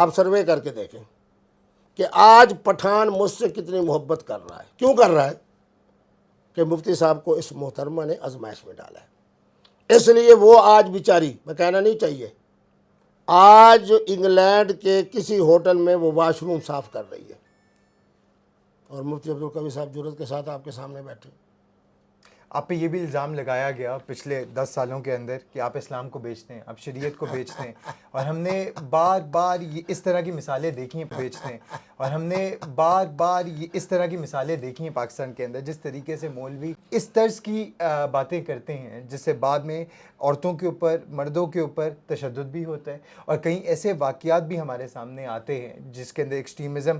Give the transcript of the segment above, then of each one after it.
آپ سروے کر کے دیکھیں کہ آج پٹھان مجھ سے کتنی محبت کر رہا ہے. کیوں کر رہا ہے؟ کہ مفتی صاحب کو اس محترمہ نے آزمائش میں ڈالا ہے. اس لیے وہ آج بیچاری، میں کہنا نہیں چاہیے، آج انگلینڈ کے کسی ہوٹل میں وہ واش روم صاف کر رہی ہے، اور مفتی عبدالقوی صاحب جرأت کے ساتھ آپ کے سامنے بیٹھے. آپ پہ یہ بھی الزام لگایا گیا پچھلے 10 سالوں کے اندر کہ آپ اسلام کو بیچتے ہیں، آپ شریعت کو بیچتے ہیں، اور ہم نے بار بار یہ اس طرح کی مثالیں دیکھی ہیں بیچتے ہیں، اور ہم نے بار بار یہ اس طرح کی مثالیں دیکھی ہیں پاکستان کے اندر، جس طریقے سے مولوی اس طرز کی باتیں کرتے ہیں جس سے بعد میں عورتوں کے اوپر، مردوں کے اوپر تشدد بھی ہوتا ہے، اور کئی ایسے واقعات بھی ہمارے سامنے آتے ہیں جس کے اندر ایکسٹریمزم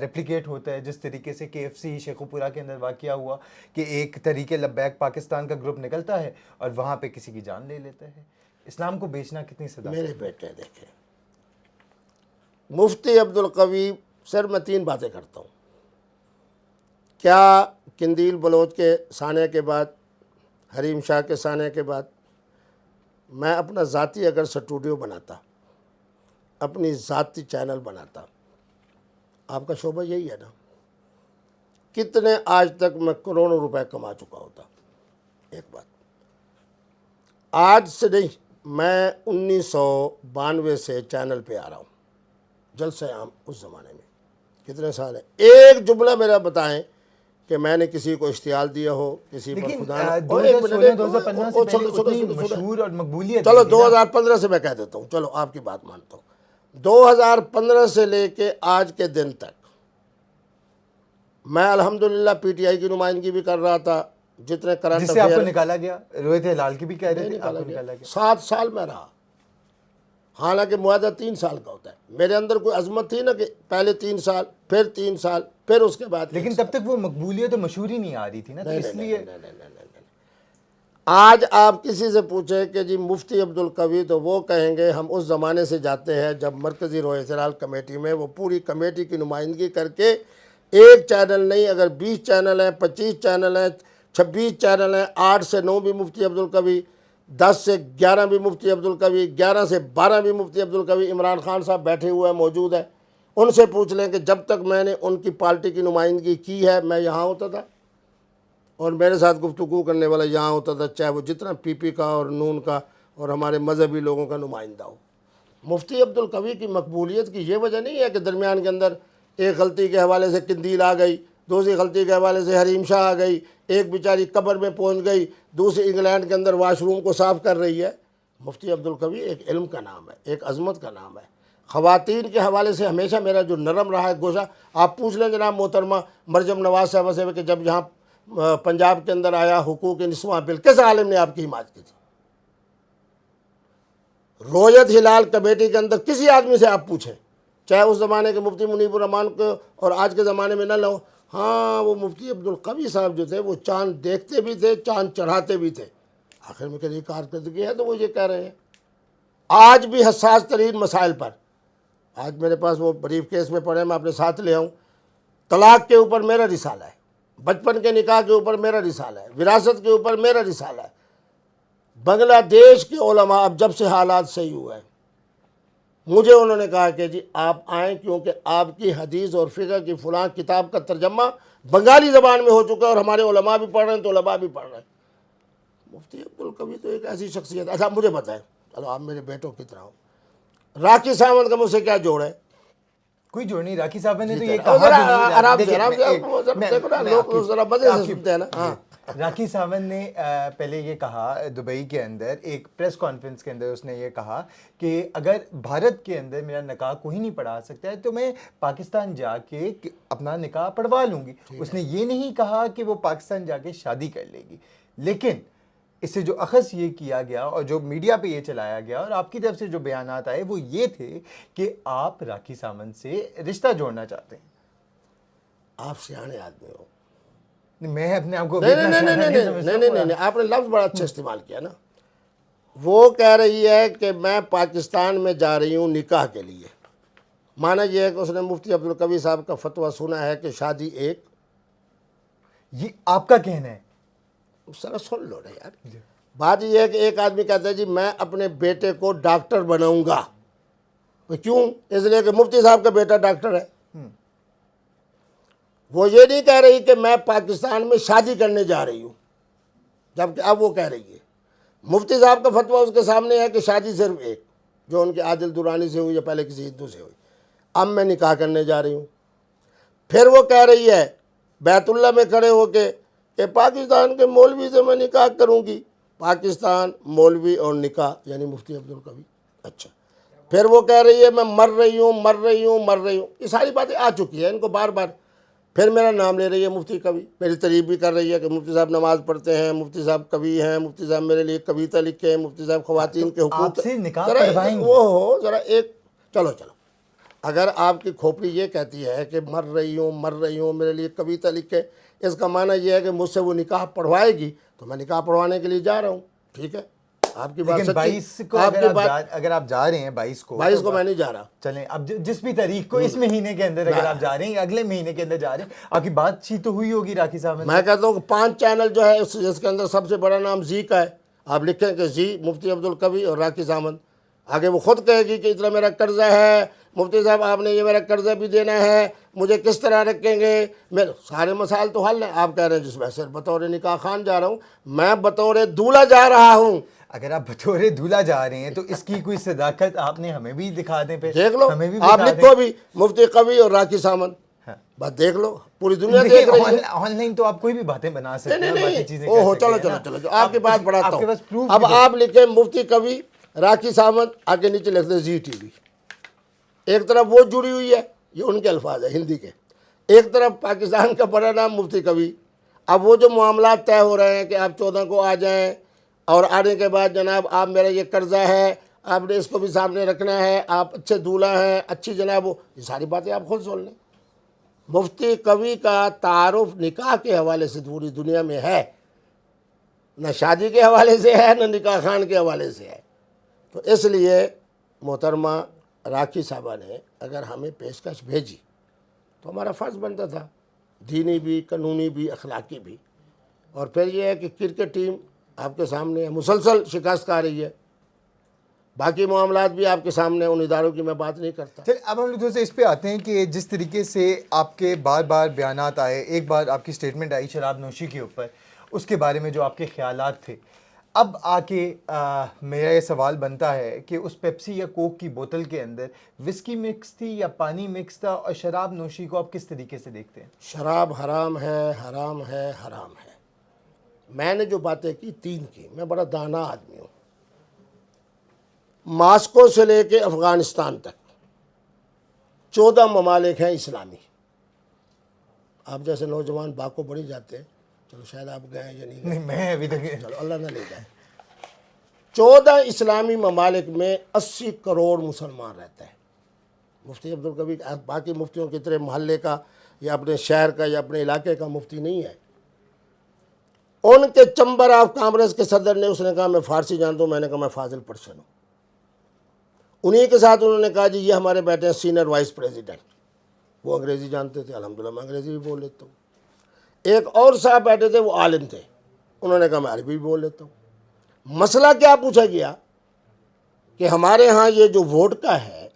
ریپلیکیٹ ہوتا ہے، جس طریقے سے KFC شیخو پورہ کے اندر واقعہ ہوا کہ ایک طریقے لبیک پاکستان کا گروپ نکلتا ہے اور وہاں پہ کسی کی جان لے لیتا ہے. اسلام کو بیچنا کتنی صدا. میرے بیٹے دیکھیں، مفتی عبدالقوی، سر میں 3 باتیں کرتا ہوں. کیا قندیل بلوچ کے سانے کے بعد، حریم شاہ کے سانے کے بعد، میں اپنا ذاتی اگر اسٹوڈیو بناتا، اپنی ذاتی چینل بناتا، آپ کا شعبہ یہی ہے نا، کتنے آج تک میں کروڑوں روپے کما چکا ہوتا. ایک بات، آج سے نہیں، میں 1992 سے چینل پہ آ رہا ہوں، جلسہ عام اس زمانے میں کتنے سال ہیں. ایک جملہ میرا بتائیں کہ میں نے کسی کو اشتعال دیا ہو، کسی پر لیکن خدا نہ. 2016-2015 سے پہلے اتنی مشہور اور مقبولیت چلو نہیں تھی نا. 2015 سے میں کہہ دیتا ہوں، چلو آپ کی بات مانتا ہوں. 2015 سے لے کے آج کے دن تک میں الحمدللہ PTI کی نمائندگی بھی کر رہا تھا. جتنے کرنٹ جس سے آپ کو افیئر نکالا گیا، رویت ہلال کی بھی کہہ رہے تھے، آپ نکالا کو گیا، نکالا گیا. 7 سال میں رہا. حالانکہ معاہدہ 3 سال کا ہوتا ہے. میرے اندر کوئی عظمت تھی نا کہ پہلے 3 سال، پھر 3 سال، پھر اس کے بعد 1 لیکن سال. تب تک وہ مقبولیت و مشہوری نہیں آ رہی تھی نا، تو اس لیے آج آپ کسی سے پوچھیں کہ جی مفتی عبدالقوی، تو وہ کہیں گے ہم اس زمانے سے جاتے ہیں جب مرکزی رویت ہلال کمیٹی میں وہ پوری کمیٹی کی نمائندگی کر کے ایک چینل نہیں، اگر 20 چینل ہیں، 25 چینل ہیں، 26 چینل ہیں، 8 سے 9 بھی مفتی عبدالقوی، 10 سے 11 بھی مفتی عبدالقوی، 11 سے 12 بھی مفتی عبدالقوی. عمران خان صاحب بیٹھے ہوئے ہیں، موجود ہیں، ان سے پوچھ لیں کہ جب تک میں نے ان کی پارٹی کی نمائندگی کی ہے میں یہاں ہوتا تھا، اور میرے ساتھ گفتگو کرنے والا یہاں ہوتا تھا، چاہے وہ جتنا PP کا اور نون کا اور ہمارے مذہبی لوگوں کا نمائندہ ہو. مفتی عبدالقوی کی مقبولیت کی یہ وجہ نہیں ہے کہ درمیان کے اندر ایک غلطی کے حوالے سے قندیل آ گئی، دوسری غلطی کے حوالے سے حریم شاہ آ گئی، ایک بیچاری قبر میں پہنچ گئی، دوسری انگلینڈ کے اندر واش روم کو صاف کر رہی ہے. مفتی عبدالقوی ایک علم کا نام ہے، ایک عظمت کا نام ہے. خواتین کے حوالے سے ہمیشہ میرا جو نرم رہا ہے گوشہ، آپ پوچھ لیں جناب محترمہ مریم نواز صاحبہ سے کہ جب یہاں پنجاب کے اندر آیا حقوق نسواں بل، کس عالم نے آپ کی حمایت کی تھی؟ رویت ہلال کمیٹی کے اندر کسی آدمی سے آپ پوچھیں، چاہے اس زمانے کے مفتی منیب الرحمان کو اور آج کے زمانے میں نہ لو، ہاں وہ مفتی عبدالقوی صاحب جو تھے وہ چاند دیکھتے بھی تھے، چاند چڑھاتے بھی تھے. آخر میں کہیں کارکردگی ہے تو وہ یہ کہہ رہے ہیں. آج بھی حساس ترین مسائل پر، آج میرے پاس وہ بریف کیس میں پڑے، میں اپنے ساتھ لے آؤں. طلاق کے اوپر میرا رسالہ ہے، بچپن کے نکاح کے اوپر میرا رسالہ ہے، وراثت کے اوپر میرا رسالہ ہے. بنگلہ دیش کے علماء اب جب سے حالات صحیح ہوئے ہیں، مجھے انہوں نے کہا کہ جی آپ آئیں، کیونکہ آپ کی حدیث اور فقہ کی فلاں کتاب کا ترجمہ بنگالی زبان میں ہو چکا ہے اور ہمارے علماء بھی پڑھ رہے ہیں تو علماء بھی پڑھ رہے ہیں. مفتی عبدالقوی تو ایک ایسی شخصیت ہے. اچھا مجھے بتائیں، چلو آپ میرے بیٹوں کی طرح ہو، راکھی ساونت کا مجھ سے کیا جوڑ ہے؟ کوئی جوڑ نہیں. راکھی صاحب نے تو یہ وہ کہا ذرا بھی نہیں. آرام سے، دیکھیں، آرام سے دیکھو نا، لوگ ذرا مزے سے سنتے ہیں نا. ہاں، راکھی ساونت نے پہلے یہ کہا دبئی کے اندر ایک پریس کانفرنس کے اندر، اس نے یہ کہا کہ اگر بھارت کے اندر میرا نکاح کوئی نہیں پڑھا سکتا ہے تو میں پاکستان جا کے اپنا نکاح پڑھوا لوں گی. اس نے یہ نہیں کہا کہ وہ پاکستان جا کے شادی کر لے گی. لیکن اس سے جو اخذ یہ کیا گیا اور جو میڈیا پہ یہ چلایا گیا اور آپ کی طرف سے جو بیانات آئے وہ یہ تھے کہ آپ راکھی ساونت سے رشتہ جوڑنا چاہتے ہیں. آپ سیانے آدمی ہو. میں اپنے آپ کو نہیں نہیں نہیں نہیں نہیں نہیں نہیں، آپ نے لفظ بڑا اچھا استعمال کیا نا. وہ کہہ رہی ہے کہ میں پاکستان میں جا رہی ہوں نکاح کے لیے. مانا یہ ہے کہ اس نے مفتی عبدالقوی صاحب کا فتویٰ سنا ہے کہ شادی ایک، یہ آپ کا کہنا ہے. سر سن لو نا یار. بات یہ ہے کہ ایک آدمی کہتا ہے جی میں اپنے بیٹے کو ڈاکٹر بناؤں گا، کیوں؟ اس لیے کہ مفتی صاحب کا بیٹا ڈاکٹر ہے. وہ یہ نہیں کہہ رہی کہ میں پاکستان میں شادی کرنے جا رہی ہوں، جبکہ اب وہ کہہ رہی ہے. مفتی صاحب کا فتویٰ اس کے سامنے ہے کہ شادی صرف ایک، جو ان کے عادل دورانی سے ہوئی یا پہلے کسی ہندو سے ہوئی. اب میں نکاح کرنے جا رہی ہوں. پھر وہ کہہ رہی ہے بیت اللہ میں کھڑے ہو کے کہ پاکستان کے مولوی سے میں نکاح کروں گی. پاکستان، مولوی اور نکاح، یعنی مفتی عبدالقوی. اچھا، پھر وہ کہہ رہی ہے میں مر رہی ہوں مر رہی ہوں مر رہی ہوں. یہ ساری باتیں آ چکی ہیں ان کو بار بار. پھر میرا نام لے رہی ہے مفتی کبھی، میری تعریف بھی کر رہی ہے کہ مفتی صاحب نماز پڑھتے ہیں، مفتی صاحب کبھی ہیں، مفتی صاحب میرے لیے کویتا لکھے ہیں، مفتی صاحب خواتین کے حقوق. آپ سے نکاح ذرا پڑھوائیں گے؟ وہ ہو ذرا ایک، چلو اگر آپ کی کھوپڑی یہ کہتی ہے کہ مر رہی ہوں میرے لیے کویتا لکھے، اس کا معنی یہ ہے کہ مجھ سے وہ نکاح پڑھوائے گی تو میں نکاح پڑھوانے کے لیے جا رہا ہوں. ٹھیک ہے، آپ کی بات لیکن سچی. 22 کو آپ کی بات، اگر آپ جا رہے ہیں 22 کو 22 کو میں نہیں جا رہا. چلیں اب جس بھی تاریخ کو اس مہینے کے اندر اگر آپ جا رہے ہیں یا اگلے مہینے کے اندر جا رہے ہیں، آپ کی بات چیت تو ہوئی ہوگی راکھی صاحب. میں کہتا ہوں کہ 5 چینل جو ہے جس کے اندر سب سے بڑا نام زی کا ہے، آپ لکھیں کہ زی، مفتی عبدالقوی اور راکھی سامنت. آگے وہ خود کہے گی کہ اتنا میرا قرضہ ہے، مفتی صاحب آپ نے یہ میرا قرضہ بھی دینا ہے، مجھے کس طرح رکھیں گے. میرے سارے مسائل تو حل ہیں. آپ کہہ رہے ہیں جس میں سے بطور نکاح خان جا رہا ہوں، میں بطور دولہا جا رہا ہوں. اگر آپ بطور دولہا جا رہے ہیں تو اس کی کوئی صداقت آپ نے ہمیں بھی دکھا دیں. پہ دیکھ لو، ہمیں بھی آپ بتا دیں. لکھو بھی مفتی قوی اور راکھی سامنت، بس دیکھ لو، پوری دنیا دیکھ رہی ہے. آن لائن تو آپ کوئی بھی باتیں بنا سکتے ہیں، باقی چیزیں اوہو، کر سکتے ہیں نا. چلو آپ کی بات بڑھاتا آپ کے پاس ہوں. proof اب بھی دیں. آپ لکھیں مفتی قوی راکھی سامنت، آگے نیچے لکھ دیں زی ٹی وی. ایک طرف وہ جڑی ہوئی ہے، یہ ان کے الفاظ ہیں ہندی کے. ایک طرف پاکستان کا بڑا نام مفتی قوی. اب وہ جو معاملات طے ہو رہے ہیں کہ آپ 14 کو آ جائیں، اور آنے کے بعد جناب آپ میرا یہ قرضہ ہے، آپ نے اس کو بھی سامنے رکھنا ہے، آپ اچھے دولہا ہیں، اچھی جناب، یہ ساری باتیں آپ خود سن لیں. مفتی قوی کا تعارف نکاح کے حوالے سے پوری دنیا میں ہے، نہ شادی کے حوالے سے ہے، نہ نکاح خان کے حوالے سے ہے. تو اس لیے محترمہ راکھی صاحبہ نے اگر ہمیں پیشکش بھیجی تو ہمارا فرض بنتا تھا، دینی بھی، قانونی بھی، اخلاقی بھی. اور پھر یہ ہے کہ کرکٹ ٹیم آپ کے سامنے ہے، مسلسل شکست کھا رہی ہے. باقی معاملات بھی آپ کے سامنے، ان اداروں کی میں بات نہیں کرتا. چل اب ہم لوگ تھوڑا سا اس پہ آتے ہیں کہ جس طریقے سے آپ کے بار بار بیانات آئے، ایک بار آپ کی سٹیٹمنٹ آئی شراب نوشی کے اوپر، اس کے بارے میں جو آپ کے خیالات تھے. اب آ کے میرا یہ سوال بنتا ہے کہ اس پیپسی یا کوک کی بوتل کے اندر وسکی مکس تھی یا پانی مکس تھا، اور شراب نوشی کو آپ کس طریقے سے دیکھتے ہیں؟ شراب حرام ہے، حرام ہے، حرام ہے. میں نے جو باتیں کی 3 کی، میں بڑا دانا آدمی ہوں. ماسکو سے لے کے افغانستان تک 14 ممالک ہیں اسلامی. آپ جیسے نوجوان باکو بڑھی جاتے ہیں، چلو شاید آپ گئے یا نہیں گئے، نہیں، میں ابھی تک چلو اللہ نہ لے جائے. 14 اسلامی ممالک میں 80 کروڑ مسلمان رہتے ہیں. مفتی عبدالقوی باقی مفتیوں کی طرح محلے کا یا اپنے شہر کا یا اپنے علاقے کا مفتی نہیں ہے. ان کے چمبر آف کامرس کے صدر نے، اس نے کہا میں فارسی جانتا ہوں، میں نے کہا میں فاضل پرسن ہوں. انہی کے ساتھ انہوں نے کہا جی یہ ہمارے بیٹے ہیں سینئر وائس پریزیڈنٹ. وہ انگریزی جانتے تھے، الحمدللہ میں انگریزی بھی بول لیتا ہوں. ایک اور صاحب بیٹھے تھے، وہ عالم تھے، انہوں نے کہا میں عربی بھی بول لیتا ہوں. مسئلہ کیا پوچھا گیا کہ ہمارے ہاں یہ جو ووڈکا ہے،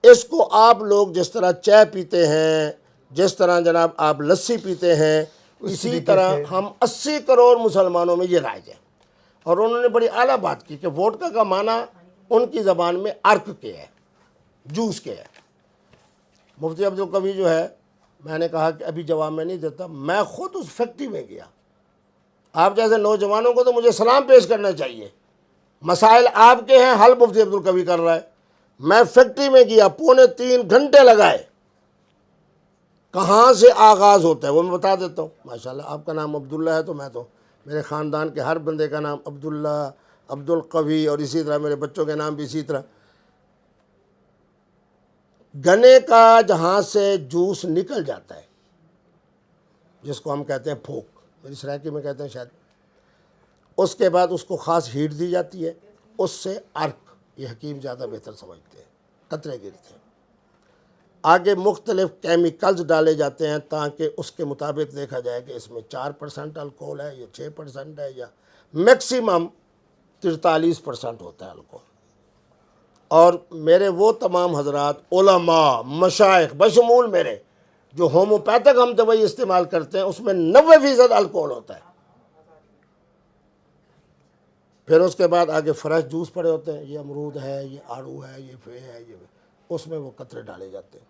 اس کو آپ لوگ جس طرح چائے پیتے ہیں، جس طرح جناب آپ لسی پیتے ہیں، اسی طرح ہم 80 کروڑ مسلمانوں میں یہ رائج ہے. اور انہوں نے بڑی اعلیٰ بات کی کہ ووڈکا کا معنی ان کی زبان میں عرق کے ہے، جوس کے ہے. مفتی عبدالقوی جو ہے، میں نے کہا کہ ابھی جواب میں نہیں دیتا، میں خود اس فیکٹری میں گیا. آپ جیسے نوجوانوں کو تو مجھے سلام پیش کرنا چاہیے، مسائل آپ کے ہیں، حل مفتی عبدالقوی کر رہا ہے. میں فیکٹری میں گیا، 2.25 گھنٹے لگائے. کہاں سے آغاز ہوتا ہے وہ میں بتا دیتا ہوں. ماشاءاللہ آپ کا نام عبداللہ ہے، تو میں تو میرے خاندان کے ہر بندے کا نام عبداللہ، عبدالقوی، اور اسی طرح میرے بچوں کے نام بھی اسی طرح. گنے کا جہاں سے جوس نکل جاتا ہے، جس کو ہم کہتے ہیں پھوک، میری سرائکی میں کہتے ہیں شاید، اس کے بعد اس کو خاص ہیٹ دی جاتی ہے، اس سے عرق، یہ حکیم زیادہ بہتر سمجھتے ہیں، قطرے گرتے ہیں. آگے مختلف کیمیکلز ڈالے جاتے ہیں تاکہ اس کے مطابق دیکھا جائے کہ اس میں 4% الکوہل ہے یا 6% ہے، یا میکسیمم 43% ہوتا ہے الکوہل. اور میرے وہ تمام حضرات علماء مشائخ بشمول میرے جو ہوموپیتھک ہم دوائی استعمال کرتے ہیں اس میں 90% الکوہول ہوتا ہے. پھر اس کے بعد آگے فریش جوس پڑے ہوتے ہیں، یہ امرود ہے، یہ آڑو ہے، یہ فے ہے، یہ اس میں وہ قطرے ڈالے جاتے ہیں.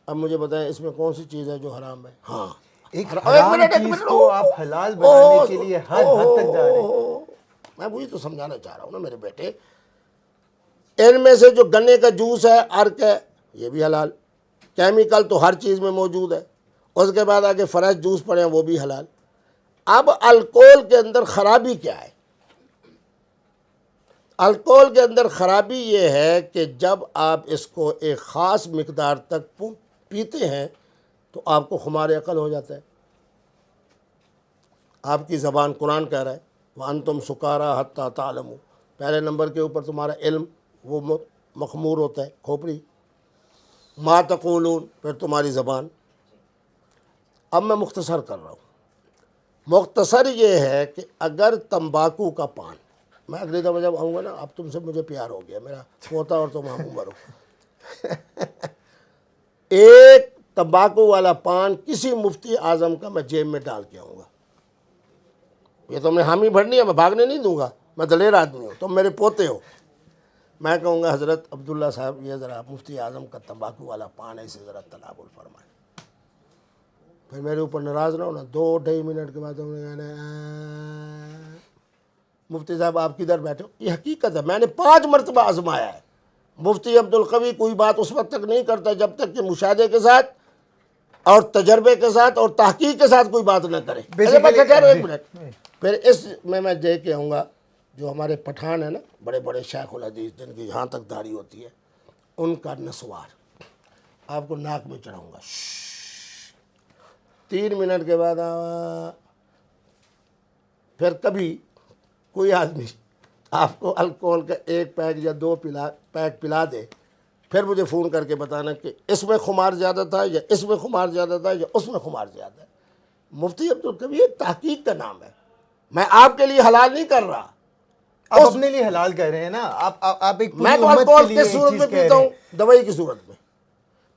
اب مجھے بتائیں اس میں کون سی چیز ہے جو حرام ہے؟ ہاں ایک حرام چیز کو آپ حلال بنانے کے لیے ہر حد تک جا رہے ہیں. میں وہی تو سمجھانا چاہ رہا ہوں نا میرے بیٹے. ان میں سے جو گنے کا جوس ہے، ارک ہے، یہ بھی حلال. کیمیکل تو ہر چیز میں موجود ہے. اس کے بعد آگے فریش جوس پڑے ہیں وہ بھی حلال. اب الکوہول کے اندر خرابی کیا ہے؟ الکوہول کے اندر خرابی یہ ہے کہ جب آپ اس کو ایک خاص مقدار تک پیتے ہیں تو آپ کو خمار عقل ہو جاتا ہے. آپ کی زبان قرآن کہہ رہا ہے وَأَنْتُمْ سُكَارَىٰ حَتَّىٰ تَعْلَمُوا. پہلے نمبر کے اوپر تمہارا علم وہ مخمور ہوتا ہے، کھوپڑی. ما تقولون، پھر تمہاری زبان. اب میں مختصر کر رہا ہوں. مختصر یہ ہے کہ اگر تمباکو کا پان، میں اگلی دفعہ جب آؤں گا نا، اب تم سے مجھے پیار ہو گیا، میرا پوتا اور تم ہم عمر ہو. ایک تمباکو والا پان کسی مفتی اعظم کا میں جیب میں ڈال کے آؤں گا. یہ تم نے حامی بھرنی ہے، میں بھاگنے نہیں دوں گا، میں دلیر آدمی ہوں، تم میرے پوتے ہو. میں کہوں گا حضرت عبداللہ صاحب یہ ذرا مفتی اعظم کا تمباکو والا پان ہے، اسے ذرا تناول فرمائیں. پھر میرے اوپر ناراض نہ ہونا. 2-2.5 منٹ کے بعد تم نے کہنا مفتی صاحب آپ کدھر بیٹھے ہو. یہ حقیقت ہے، میں نے 5 مرتبہ آزمایا ہے. مفتی عبدالقوی کوئی بات اس وقت تک نہیں کرتا جب تک کہ مشاہدے کے ساتھ اور تجربے کے ساتھ اور تحقیق کے ساتھ کوئی بات نہ کرے. ایک منٹ پھر اس میں دے کے آؤں گا جو ہمارے پٹھان ہیں نا، بڑے بڑے شیخ الحدیث جن کی یہاں تک داڑھی ہوتی ہے، ان کا نسوار آپ کو ناک میں چڑھاؤں گا. 3 منٹ کے بعد پھر کبھی کوئی آدمی آپ کو الکوہول کا 1 پیک یا 2 پیک پلا دے، پھر مجھے فون کر کے بتانا کہ اس میں خمار زیادہ تھا یا اس میں خمار زیادہ تھا یا اس میں خمار زیادہ ہے. مفتی عبدالقوی یہ تحقیق کا نام ہے. میں آپ کے لیے حلال نہیں کر رہا، آپ اپنے لیے حلال کہہ رہے ہیں نا. آپ ایک میں پوری تو امت کے الکوہول لیے کی ایک صورت چیز میں کہہ پیتا رہے ہوں، ہیں. دوائی کی صورت میں.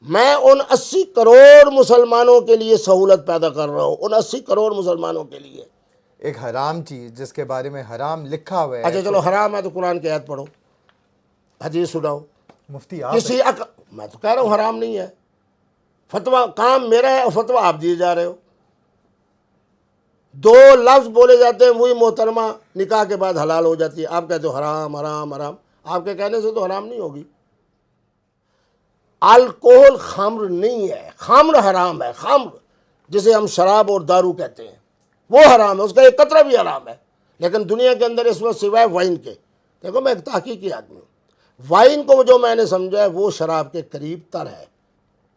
میں ان 80 کروڑ مسلمانوں کے لیے سہولت پیدا کر رہا ہوں، ان 80 کروڑ مسلمانوں کے لیے. ایک حرام چیز جس کے بارے میں حرام لکھا ہوا ہے. اچھا چلو حرام ہے تو قرآن کی آیت پڑھو، حدیث سناؤ. مفتی آپ کسی میں تو کہہ رہا ہوں حرام نہیں ہے. فتویٰ کام میرا ہے اور فتویٰ آپ دیے جا رہے ہو. 2 لفظ بولے جاتے ہیں، وہی محترمہ نکاح کے بعد حلال ہو جاتی ہے. آپ کہتے ہو حرام حرام حرام. آپ کے کہنے سے تو حرام نہیں ہوگی. الکوہل خمر نہیں ہے، خمر حرام ہے. خمر جسے ہم شراب اور دارو کہتے ہیں وہ حرام ہے، اس کا ایک قطرہ بھی حرام ہے. لیکن دنیا کے اندر اس وقت سوائے وائن کے، دیکھو میں ایک تحقیقی آدمی ہوں، وائن کو جو میں نے سمجھا ہے وہ شراب کے قریب تر ہے.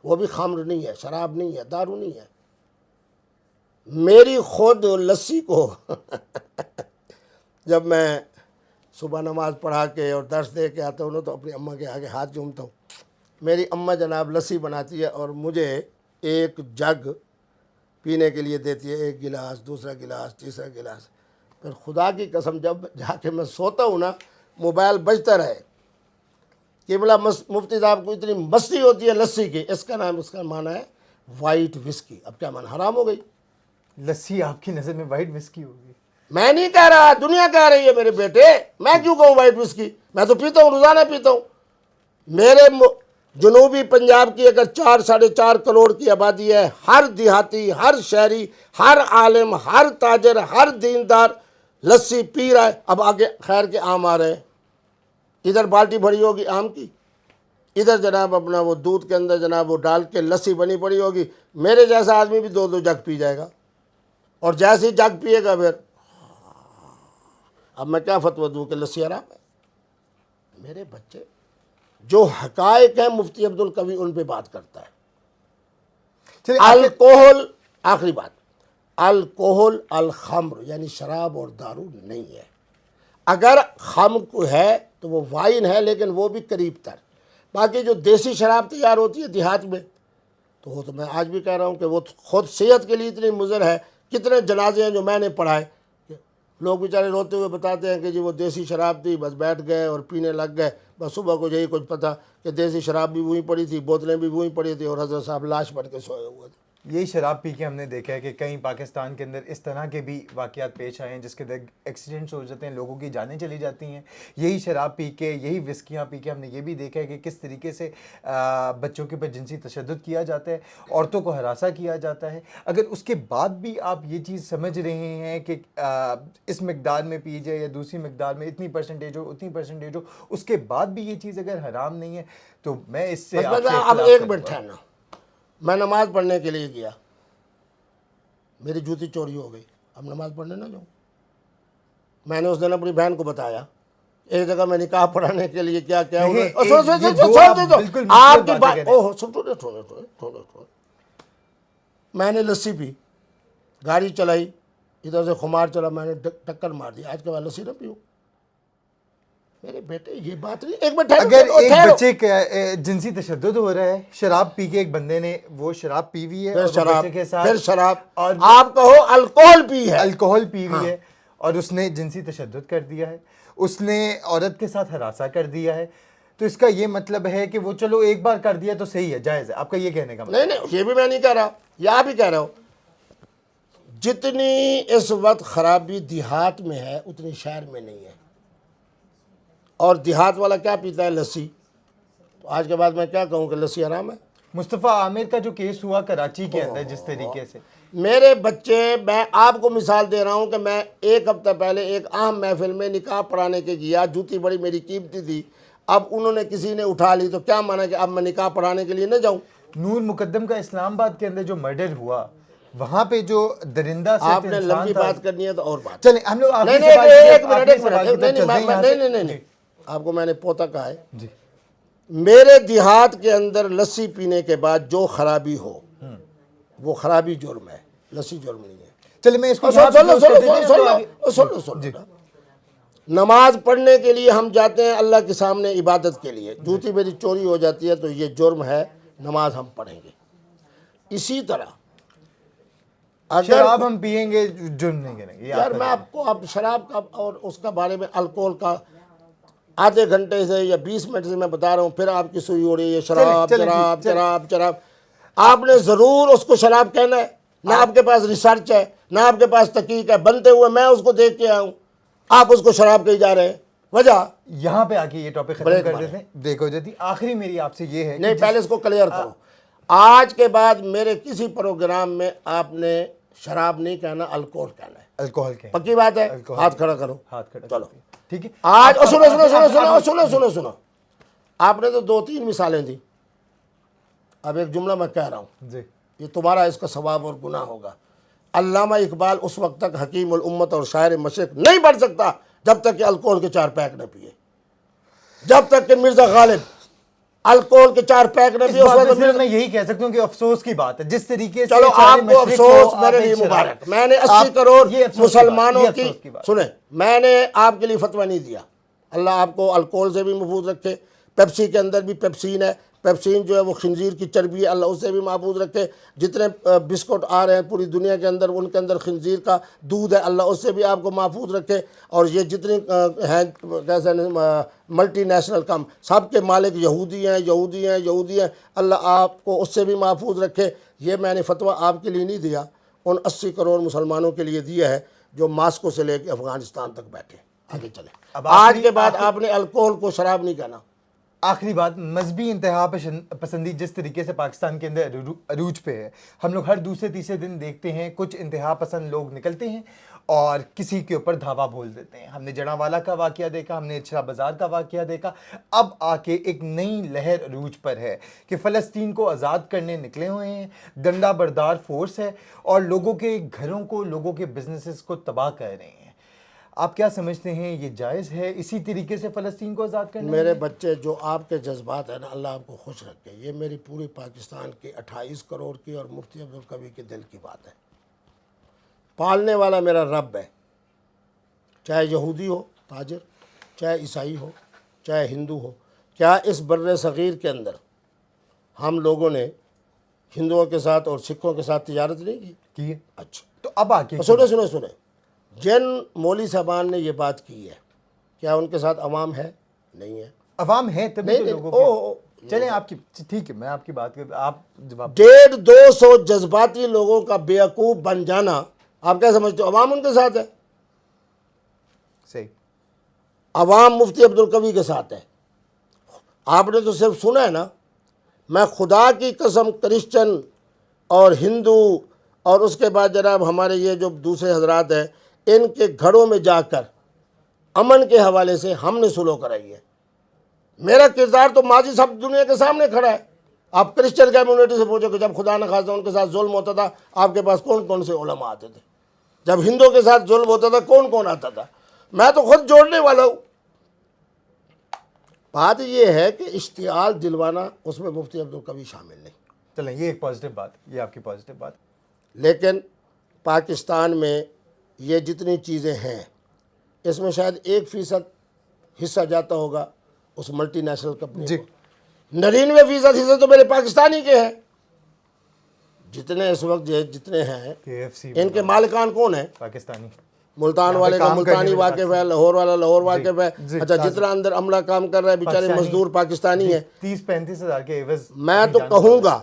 وہ بھی خمر نہیں ہے، شراب نہیں ہے، دارو نہیں ہے. میری خود لسی کو جب میں صبح نماز پڑھا کے اور درس دے کے آتا ہوں نا تو اپنی اماں کے آگے ہاتھ جومتا ہوں. میری اماں جناب لسی بناتی ہے اور مجھے ایک جگ پینے کے لیے دیتی ہے، 1 گلاس، دوسرا گلاس، تیسرا گلاس. پھر خدا کی قسم جب جا کے میں سوتا ہوں نا، موبائل بجتا رہے کہ بلا مفتی صاحب کو اتنی مستی ہوتی ہے لسی کی. اس کا معنی ہے وائٹ وسکی. اب کیا معنی؟ حرام ہو گئی. لسی آپ کی نظر میں وائٹ وسکی ہوگی؟ میں نہیں کہہ رہا، دنیا کہہ رہی ہے میرے بیٹے. میں کیوں کہوں وائٹ وسکی؟ میں تو پیتا ہوں، روزانہ پیتا ہوں. میرے جنوبی پنجاب کی اگر 4-4.5 کروڑ کی آبادی ہے، ہر دیہاتی، ہر شہری، ہر عالم، ہر تاجر، ہر دیندار لسی پی رہا ہے. اب آگے خیر کے آم آ رہے ہیں، ادھر بالٹی بھری ہوگی آم کی، ادھر جناب اپنا وہ دودھ کے اندر جناب وہ ڈال کے لسی بنی پڑی ہوگی. میرے جیسا آدمی بھی 2 جگ پی جائے گا، اور جیسے ہی جگ پیے گا پھر اب میں کیا فتویٰ دوں کہ لسی حرام ہے؟ میرے بچے جو حقائق ہیں مفتی عبدالقوی ان پہ بات کرتا ہے. الکوہل، آخری بات، الکوہل الخمر یعنی شراب اور دارو نہیں ہے. اگر خمر کو ہے تو وہ وائن ہے، لیکن وہ بھی قریب تر. باقی جو دیسی شراب تیار ہوتی ہے دیہات میں تو وہ تو میں آج بھی کہہ رہا ہوں کہ وہ خود صحت کے لیے اتنی مضر ہے. کتنے جنازے ہیں جو میں نے پڑھائے لوگ بیچارے روتے ہوئے بتاتے ہیں کہ جی وہ دیسی شراب تھی، بس بیٹھ گئے اور پینے لگ گئے، بس صبح کو یہی کچھ پتہ کہ دیسی شراب بھی وہیں پڑی تھی، بوتلیں بھی وہیں پڑی تھی، اور حضرت صاحب لاش بن کے سوئے ہوئے تھے۔ یہی شراب پی کے ہم نے دیکھا ہے کہ کئی پاکستان کے اندر اس طرح کے بھی واقعات پیش آئے ہیں جس کے اندر ایکسیڈنٹس ہو جاتے ہیں، لوگوں کی جانیں چلی جاتی ہیں۔ یہی شراب پی کے، یہی وسکیاں پی کے ہم نے یہ بھی دیکھا ہے کہ کس طریقے سے بچوں کے اوپر جنسی تشدد کیا جاتا ہے، عورتوں کو ہراساں کیا جاتا ہے۔ اگر اس کے بعد بھی آپ یہ چیز سمجھ رہے ہیں کہ اس مقدار میں پی جائے یا دوسری مقدار میں اتنی پرسنٹیج ہو، اتنی پرسنٹیج ہو، اس کے بعد بھی یہ چیز اگر حرام نہیں ہے تو میں اس سے آپ سے اب اختلاف ایک کروں منٹ گا۔ ہے نا، میں نماز پڑھنے کے لیے گیا، میری جوتی چوری ہو گئی، اب نماز پڑھنے نہ جاؤں؟ میں نے اس دن اپنی بہن کو بتایا، ایک جگہ میں نکاح پڑھانے کے لیے کیا کیا دیکھیں، انہوں یہ دو آپ بالکل مختلف آپ کی باتیں بات، کہہ رہے ہیں۔ اوہ تھوڑے میں نے لسی پی، گاڑی چلائی، ادھر سے خمار چلا، میں نے ٹکر مار دی، آج کے بعد لسی نہ پیوں؟ میرے بیٹے یہ بات نہیں، ایک منٹ اگر ایک بچے کا جنسی تشدد ہو رہا ہے، شراب پی کے ایک بندے نے وہ شراب پی ہوئی ہے اور وہ بچے کے ساتھ، پھر شراب، اور آپ کہو الکوہل پی ہے، الکوہل پی ہوئی ہے اور اس نے جنسی تشدد کر دیا ہے، اس نے عورت کے ساتھ ہراساں کر دیا ہے، تو اس کا یہ مطلب ہے کہ وہ چلو ایک بار کر دیا تو صحیح ہے، جائز ہے، آپ کا یہ کہنے کا مطلب؟ نہیں یہ بھی میں نہیں کہہ رہا، یہ آپ ہی کہہ رہے ہو۔ جتنی اس وقت خرابی دیہات میں ہے اتنی شہر میں نہیں ہے، اور دیہات والا کیا پیتا ہے؟ لسی۔ تو آج کے بعد میں کیا کہوں کہ لسی حرام ہے؟ مصطفیٰ عامر کا جو کیس ہوا کراچی کے اندر جس طریقے سے، میرے بچے، میں آپ کو مثال دے رہا ہوں کہ میں ایک ہفتہ پہلے ایک اہم محفل میں نکاح پڑھانے کے گیا، جوتی بڑی میری قیمتی تھی، اب انہوں نے کسی نے اٹھا لی تو کیا مانا کہ اب میں نکاح پڑھانے کے لیے نہ جاؤں؟ نور مقدم کا اسلام آباد کے اندر جو مرڈر ہوا، وہاں پہ جو درندہ سے آپ نے لمبی بات کرنی ہے تو اور بات، چلیں ہم لوگ آخری نہیں سوال ایک منٹ، نہیں، آپ کو میں نے پوتا کہا ہے، جی میرے دیہات کے اندر لسی پینے کے بعد جو خرابی ہو وہ خرابی جرم ہے، لسی جرم نہیں ہے۔ چلیں میں اس کو یہاں پہ close کر دیتے ہیں تو آگے- سنو، نماز پڑھنے کے لیے ہم جاتے ہیں اللہ کے سامنے عبادت کے لیے، جوتی میری چوری ہو جاتی ہے تو یہ جرم ہے، نماز ہم پڑھیں گے۔ اسی طرح اگر شراب ہم پیئیں گے جرم نہیں کریں گے، یہ یار آپ کا میں آپ کو اب شراب کا اور اس کا بارے میں الکوہل کا آدھے گھنٹے سے یا 20 منٹ سے میں بتا رہا ہوں، پھر آپ کی سوئی ہو رہی ہے شراب چلیں، شراب چلیں۔ شراب شراب۔ آپ نے ضرور اس کو شراب کہنا ہے، نہ آپ کے پاس ریسرچ ہے، نہ آپ کے پاس تحقیق ہے، بنتے ہوئے میں اس کو دیکھ کے آیا ہوں، آپ اس کو شراب کہی جا رہے ہیں، وجہ یہاں پہ آ کے یہ ٹاپک ختم بریک کر مارے۔ دیتے ہیں، بریک ہو جاتی۔ آخری میری آپ سے یہ ہے کہ نہیں پہلے اس کو کلیئر کرو، آج کے بعد میرے کسی پروگرام میں آپ نے شراب نہیں کہنا، الکوہل کہنا ہے، الکوہل کے پکی بات ہے؟ الکوہل ہاتھ کھڑا کرو، ہاتھ کھڑا چلو۔ کرتے ہیں، ٹھیک ہے۔ آج سنو، آپ نے تو 2-3 مثالیں دی، اب ایک جملہ میں کہہ رہا ہوں، جی یہ تمہارا اس کا ثواب اور گناہ ہوگا۔ علامہ اقبال اس وقت تک حکیم الامت اور شاعر مشرق نہیں بن سکتا جب تک کہ الکوہل کے 4 پیک نہ پیے، جب تک کہ مرزا غالب الکوہل کے 4 پیک نہ اس پیے، اس بات وقت میں میں یہی کہہ سکتا ہوں کہ افسوس کی بات ہے جس طریقے سے چلو شاعر آپ کو مشرق افسوس، کو میرے آپ لیے ایک شراب- مبارک، میں نے 80 آپ- کروڑ یہ افسوس کی بات، مسلمانوں یہ کی، افسوس کی بات۔ سنیں میں نے آپ کے لیے فتویٰ نہیں دیا، اللہ آپ کو الکوہل سے بھی محفوظ رکھے، پیپسی کے اندر بھی پیپسین ہے، پیپسین جو ہے وہ خنزیر کی چربی ہے، اللہ اس سے بھی محفوظ رکھے، جتنے بسکٹ آ رہے ہیں پوری دنیا کے اندر ان کے اندر خنزیر کا دودھ ہے، اللہ اس سے بھی آپ کو محفوظ رکھے، اور یہ جتنی ہیں کیسے ملٹی نیشنل کم سب کے مالک یہودی ہیں، اللہ آپ کو اس سے بھی محفوظ رکھے۔ یہ میں نے فتویٰ آپ کے لیے نہیں دیا، ان 80 کروڑ مسلمانوں کے لیے دیا ہے جو ماسکو سے لے کے افغانستان تک بیٹھے۔ آگے چلیں، اب آج کے بعد آپ نے الکوہل کو شراب نہیں کہنا۔ آخری بات، مذہبی انتہا پسندی جس طریقے سے پاکستان کے اندر عروج پہ ہے، ہم لوگ ہر دوسرے تیسرے دن دیکھتے ہیں کچھ انتہا پسند لوگ نکلتے ہیں اور کسی کے اوپر دھاوا بول دیتے ہیں۔ ہم نے جڑاں کا واقعہ دیکھا، ہم نے اچھا بازار کا واقعہ دیکھا، اب آ کے ایک نئی لہر عروج پر ہے کہ فلسطین کو آزاد کرنے نکلے ہوئے ہیں، ڈنڈا بردار فورس ہے اور لوگوں کے گھروں کو، لوگوں کے بزنسز کو تباہ کر رہے ہیں۔ آپ کیا سمجھتے ہیں یہ جائز ہے اسی طریقے سے فلسطین کو آزاد کرنے میرے بچے، جو آپ کے جذبات ہیں نا، اللہ آپ کو خوش رکھے، یہ میری پوری پاکستان کے 28 کروڑ کی اور مفتی عبدالقوی کے دل کی بات ہے۔ پالنے والا میرا رب ہے، چاہے یہودی ہو تاجر، چاہے عیسائی ہو، چاہے ہندو ہو۔ کیا اس بر صغیر کے اندر ہم لوگوں نے ہندوؤں کے ساتھ اور سکھوں کے ساتھ تجارت نہیں کی؟ کی ہے؟ اچھا، تو اب آ کے سنیں جن مولوی صاحبان نے یہ بات کی ہے کیا ان کے ساتھ عوام ہے؟ نہیں ہے. عوام ہے تبھی تو نہیں، لوگوں او کے چلیں آپ کی ٹھیک ہے میں آپ کی بات کر آپ جواب 150-200 جذباتی لوگوں کا بیوقوف بن جانا آپ کیا سمجھتے ہو عوام ان کے ساتھ ہے؟ صحیح. عوام مفتی عبدالقوی کے ساتھ ہے. آپ نے تو صرف سنا ہے نا. میں خدا کی قسم کرسچن اور ہندو اور اس کے بعد جناب ہمارے یہ جو دوسرے حضرات ہیں ان کے گھروں میں جا کر امن کے حوالے سے ہم نے سلو کرائی ہے. میرا کردار تو ماضی سب دنیا کے سامنے کھڑا ہے. آپ کرسچن کمیونٹی سے پوچھو کہ جب خدا نخواستہ ان کے ساتھ ظلم ہوتا تھا آپ کے پاس کون کون سے علماء آتے تھے؟ جب ہندوؤں کے ساتھ ظلم ہوتا تھا کون کون آتا تھا؟ میں تو خود جوڑنے والا ہوں. بات یہ ہے کہ اشتعال دلوانا اس میں مفتی عبدالقوی شامل نہیں. چلیں یہ ایک پازیٹیو بات یہ آپ کی پازیٹیو بات. لیکن پاکستان میں یہ جتنی چیزیں ہیں اس میں شاید 1% حصہ جاتا ہوگا اس ملٹی نیشنل کمپنی جی. کو. 99% حصے تو میرے پاکستانی کے ہیں. جتنے اس وقت جتنے ہیں KFC ان کے مالکان کون ہیں؟ پاکستانی. ملتان یہاں پہ والے کا کام کرنے ملتانی والے واقف ہے، لاہور والا لاہور واقف ہے. جی، اچھا لازم. جتنا اندر عملہ کام کر رہا ہے بیچارے پاکستانی. مزدور پاکستانی ہیں. 30-35 ہزار کے عوض میں اپنی تو جان کہوں گوا گا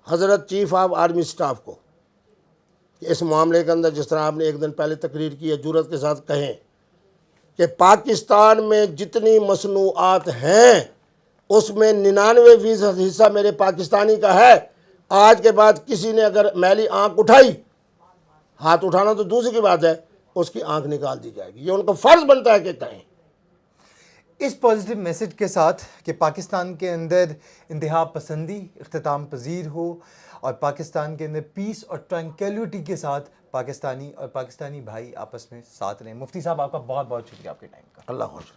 حضرت چیف آف آرمی سٹاف کو کہ اس معاملے کے اندر جس طرح آپ نے ایک دن پہلے تقریر کی ہے جرأت کے ساتھ کہیں کہ پاکستان میں جتنی مصنوعات ہیں اس میں 99% حصہ میرے پاکستانی کا ہے. آج کے بعد کسی نے اگر میلی آنکھ اٹھائی، ہاتھ اٹھانا تو دوسری کی بات ہے، اس کی آنکھ نکال دی جائے گی. یہ ان کا فرض بنتا ہے کہ کہیں. اس پازیٹیو میسج کے ساتھ کہ پاکستان کے اندر انتہا پسندی اختتام پذیر ہو اور پاکستان کے اندر پیس اور ٹرانکیلٹی کے ساتھ پاکستانی اور پاکستانی بھائی آپس میں ساتھ رہیں. مفتی صاحب آپ کا بہت بہت شکریہ آپ کے ٹائم کا. اللہ خوش.